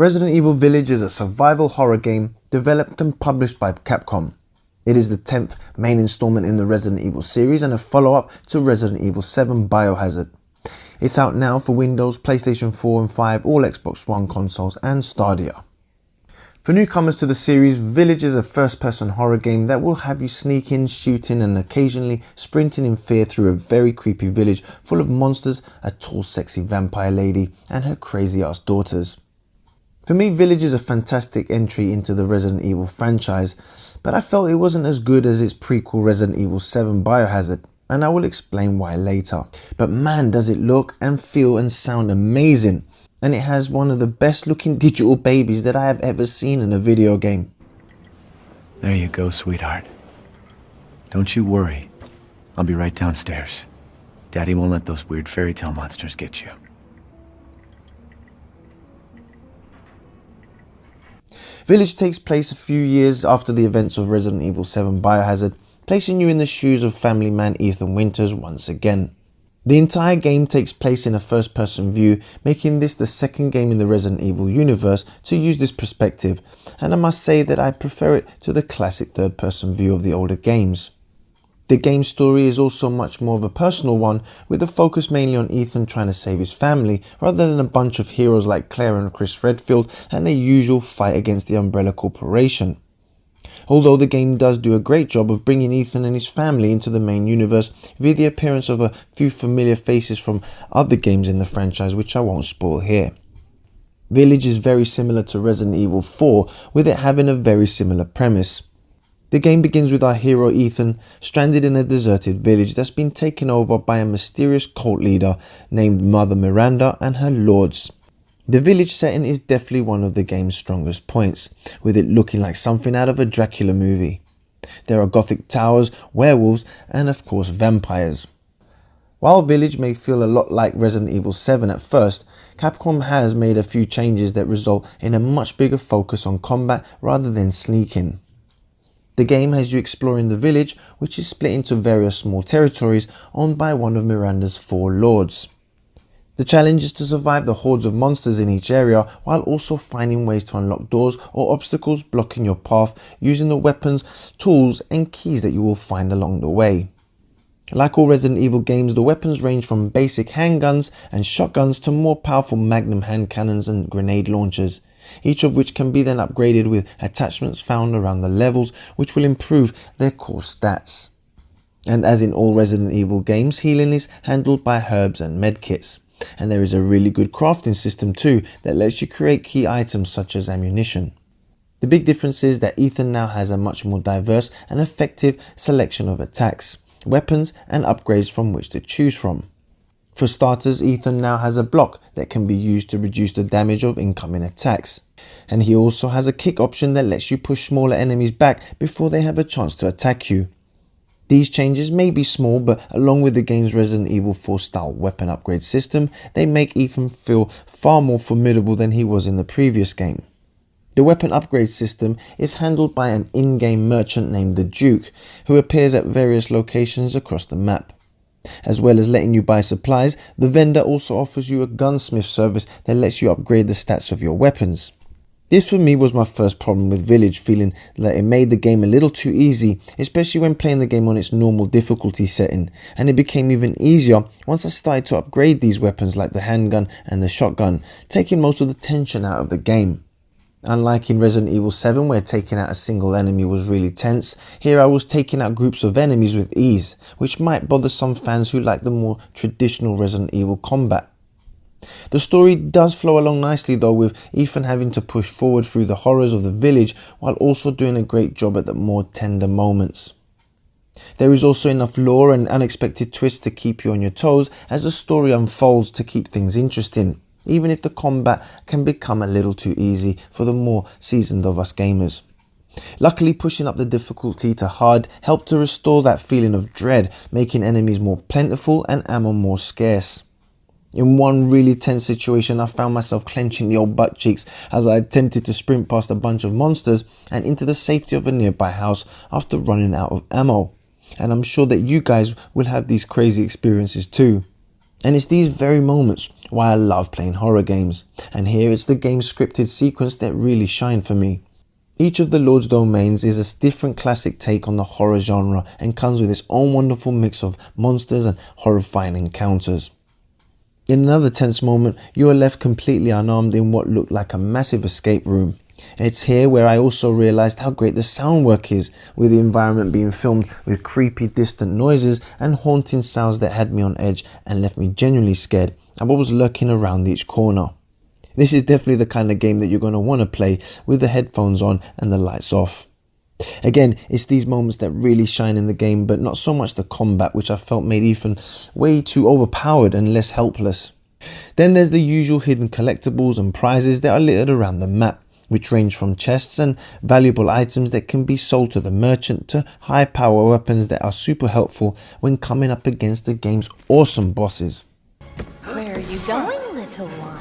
Resident Evil Village is a survival horror game developed and published by Capcom. It is the 10th main installment in the Resident Evil series and a follow-up to Resident Evil 7 Biohazard. It's out now for Windows, PlayStation 4 and 5, all Xbox One consoles and Stadia. For newcomers to the series, Village is a first-person horror game that will have you sneaking, shooting and occasionally sprinting in fear through a very creepy village full of monsters, a tall sexy vampire lady and her crazy-ass daughters. For me, Village is a fantastic entry into the Resident Evil franchise, but I felt it wasn't as good as its prequel Resident Evil 7 Biohazard, and I will explain why later. But man, does it look and feel and sound amazing, and it has one of the best looking digital babies that I have ever seen in a video game. There you go, sweetheart. Don't you worry. I'll be right downstairs. Daddy won't let those weird fairy tale monsters get you. Village takes place a few years after the events of Resident Evil 7 Biohazard, placing you in the shoes of family man Ethan Winters once again. The entire game takes place in a first-person view, making this the second game in the Resident Evil universe to use this perspective, and I must say that I prefer it to the classic third-person view of the older games. The game's story is also much more of a personal one, with the focus mainly on Ethan trying to save his family, rather than a bunch of heroes like Claire and Chris Redfield and their usual fight against the Umbrella Corporation. Although the game does do a great job of bringing Ethan and his family into the main universe via the appearance of a few familiar faces from other games in the franchise, which I won't spoil here. Village is very similar to Resident Evil 4, with it having a very similar premise. The game begins with our hero Ethan stranded in a deserted village that's been taken over by a mysterious cult leader named Mother Miranda and her lords. The village setting is definitely one of the game's strongest points, with it looking like something out of a Dracula movie. There are gothic towers, werewolves and of course vampires. While Village may feel a lot like Resident Evil 7 at first, Capcom has made a few changes that result in a much bigger focus on combat rather than sneaking. The game has you exploring the village, which is split into various small territories owned by one of Miranda's 4 lords. The challenge is to survive the hordes of monsters in each area while also finding ways to unlock doors or obstacles blocking your path using the weapons, tools and keys that you will find along the way. Like all Resident Evil games, the weapons range from basic handguns and shotguns to more powerful magnum hand cannons and grenade launchers, each of which can be then upgraded with attachments found around the levels, which will improve their core stats. And as in all Resident Evil games, healing is handled by herbs and medkits. And there is a really good crafting system too that lets you create key items such as ammunition. The big difference is that Ethan now has a much more diverse and effective selection of attacks, weapons and upgrades from which to choose from. For starters, Ethan now has a block that can be used to reduce the damage of incoming attacks. And he also has a kick option that lets you push smaller enemies back before they have a chance to attack you. These changes may be small, but along with the game's Resident Evil 4 style weapon upgrade system, they make Ethan feel far more formidable than he was in the previous game. The weapon upgrade system is handled by an in-game merchant named the Duke, who appears at various locations across the map. As well as letting you buy supplies, the vendor also offers you a gunsmith service that lets you upgrade the stats of your weapons. This for me was my first problem with Village, feeling that it made the game a little too easy, especially when playing the game on its normal difficulty setting, and it became even easier once I started to upgrade these weapons like the handgun and the shotgun, taking most of the tension out of the game. Unlike in Resident Evil 7 where taking out a single enemy was really tense, here I was taking out groups of enemies with ease, which might bother some fans who like the more traditional Resident Evil combat. The story does flow along nicely though, with Ethan having to push forward through the horrors of the village while also doing a great job at the more tender moments. There is also enough lore and unexpected twists to keep you on your toes as the story unfolds to keep things interesting, even if the combat can become a little too easy for the more seasoned of us gamers. Luckily, pushing up the difficulty to hard helped to restore that feeling of dread, making enemies more plentiful and ammo more scarce. In one really tense situation, I found myself clenching the old butt cheeks as I attempted to sprint past a bunch of monsters and into the safety of a nearby house after running out of ammo. And I'm sure that you guys will have these crazy experiences too. And it's these very moments why I love playing horror games, and here it's the game's scripted sequence that really shine for me. Each of the Lord's domains is a different classic take on the horror genre and comes with its own wonderful mix of monsters and horrifying encounters. In another tense moment, you are left completely unarmed in what looked like a massive escape room. It's here where I also realised how great the sound work is, with the environment being filmed with creepy distant noises and haunting sounds that had me on edge and left me genuinely scared at what was lurking around each corner. This is definitely the kind of game that you're going to want to play with the headphones on and the lights off. Again, it's these moments that really shine in the game, but not so much the combat, which I felt made Ethan way too overpowered and less helpless. Then there's the usual hidden collectibles and prizes that are littered around the map, which range from chests and valuable items that can be sold to the merchant to high power weapons that are super helpful when coming up against the game's awesome bosses. Where are you going, little one?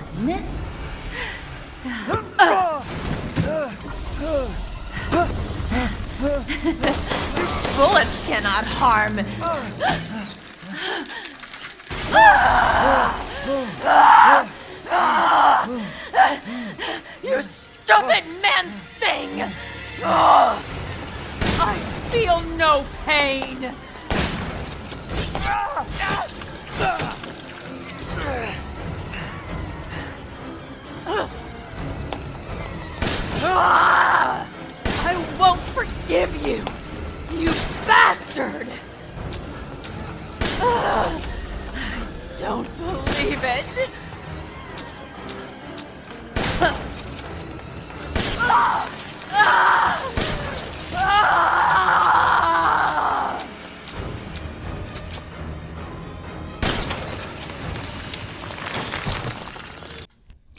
Bullets cannot harm. You stupid man thing! I feel no pain. I won't forgive you, you bastard! I don't believe it.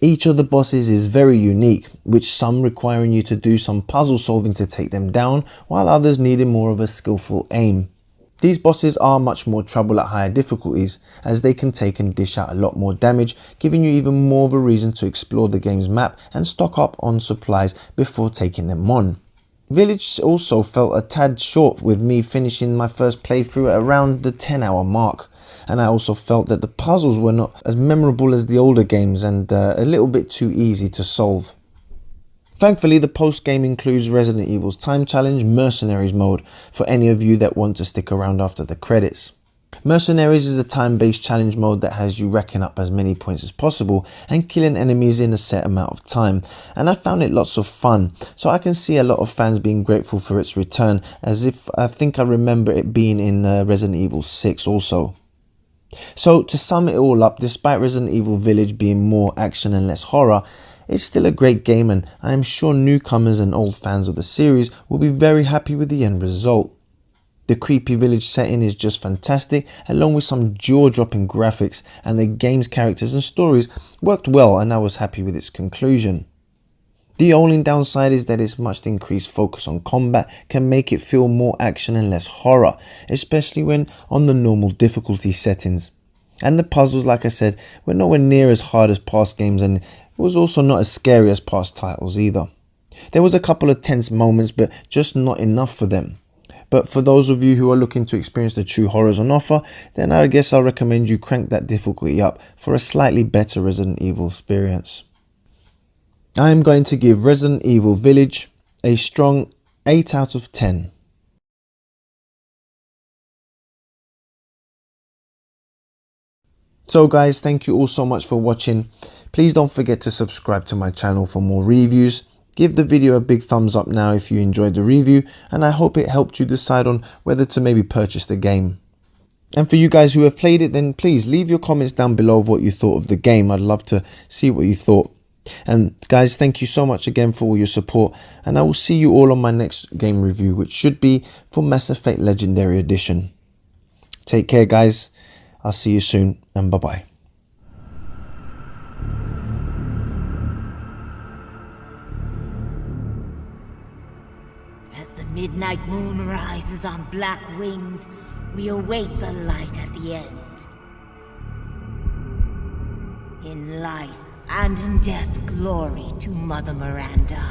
Each of the bosses is very unique, with some requiring you to do some puzzle solving to take them down, while others needing more of a skillful aim. These bosses are much more trouble at higher difficulties, as they can take and dish out a lot more damage, giving you even more of a reason to explore the game's map and stock up on supplies before taking them on. Village also felt a tad short, with me finishing my first playthrough at around the 10-hour mark. And I also felt that the puzzles were not as memorable as the older games and a little bit too easy to solve. Thankfully, the post-game includes Resident Evil's Time Challenge Mercenaries mode for any of you that want to stick around after the credits. Mercenaries is a time-based challenge mode that has you racking up as many points as possible and killing enemies in a set amount of time, and I found it lots of fun, so I can see a lot of fans being grateful for its return, as if I think I remember it being in Resident Evil 6 also. So to sum it all up, despite Resident Evil Village being more action and less horror, it's still a great game, and I am sure newcomers and old fans of the series will be very happy with the end result. The creepy village setting is just fantastic, along with some jaw-dropping graphics, and the game's characters and stories worked well, and I was happy with its conclusion. The only downside is that its much increased focus on combat can make it feel more action and less horror, especially when on the normal difficulty settings. And the puzzles, like I said, were nowhere near as hard as past games, and it was also not as scary as past titles either. There was a couple of tense moments, but just not enough for them. But for those of you who are looking to experience the true horrors on offer, then I guess I'll recommend you crank that difficulty up for a slightly better Resident Evil experience. I am going to give Resident Evil Village a strong 8 out of 10. So guys, thank you all so much for watching. Please don't forget to subscribe to my channel for more reviews. Give the video a big thumbs up now if you enjoyed the review, and I hope it helped you decide on whether to maybe purchase the game. And for you guys who have played it, then please leave your comments down below of what you thought of the game. I'd love to see what you thought. And guys, thank you so much again for all your support, and I will see you all on my next game review, which should be for Mass Effect Legendary Edition. Take care guys, I'll see you soon, and bye bye. As the midnight moon rises on black wings, we await the light at the end. In life and in death, glory to Mother Miranda.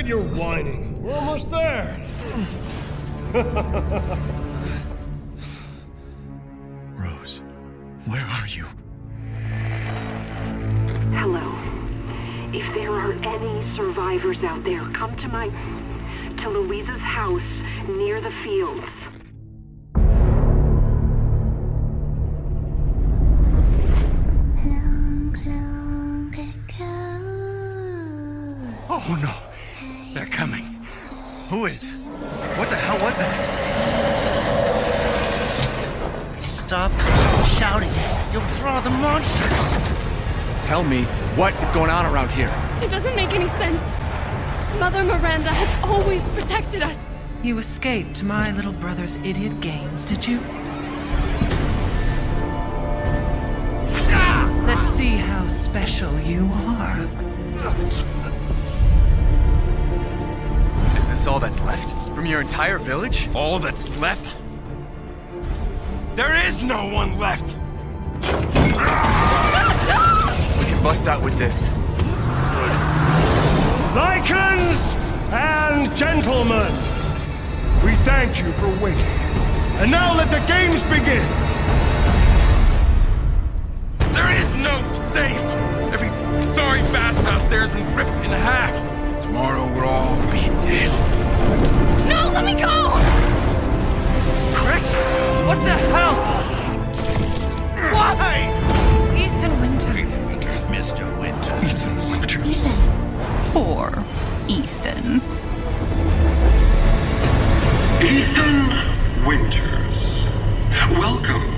Quit your whining. We're almost there. Rose, where are you? Hello. If there are any survivors out there, come to Louisa's house near the fields. Oh no, they're coming. Who is? What the hell was that? Stop shouting. You'll draw the monsters. Tell me, what is going on around here? It doesn't make any sense. Mother Miranda has always protected us. You escaped my little brother's idiot games, did you? Let's see how special you are. Is this all that's left? From your entire village? All that's left? There is no one left! We can bust out with this. Lycans and gentlemen, we thank you for waiting. And now let the games begin! There is no safe! Every sorry bastard out there has been ripped in half. Tomorrow we'll all be dead. No, let me go! Chris, what the hell? Why? Ethan Winters. Mr. Winters. Ethan Winters. Poor Ethan. Ethan Winters. Welcome